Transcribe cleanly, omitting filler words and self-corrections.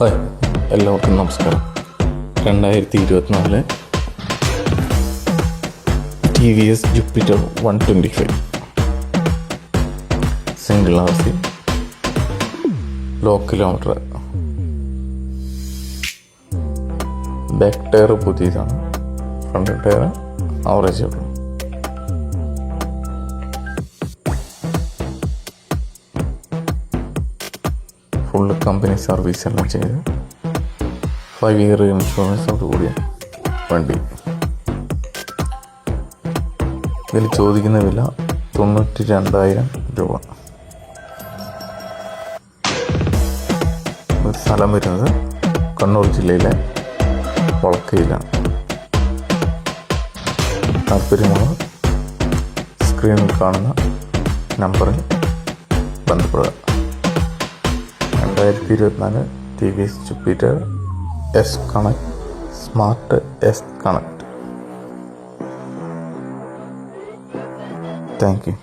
Hi, എല്ലാവർക്കും നമസ്കാരം. 2024 T V S Jupiter 125 single RC, low kilometre. Back tyre പുതിയതാണ്, front tyre average. Full company service എല്ലാം ചെയ്ത് 5 year ഇൻഷുറൻസോട് കൂടിയ വണ്ടി. ഇതിൽ ചോദിക്കുന്ന വില 92,000 രൂപ. സ്ഥലം വരുന്നത് കണ്ണൂർ ജില്ലയിലെ വളക്കയിലാണ്. താല്പര്യമുള്ള സ്ക്രീനിൽ കാണുന്ന നമ്പറിൽ ബന്ധപ്പെടുക. 2024 T V S Jupiter S connect, smart S connect. Thank U.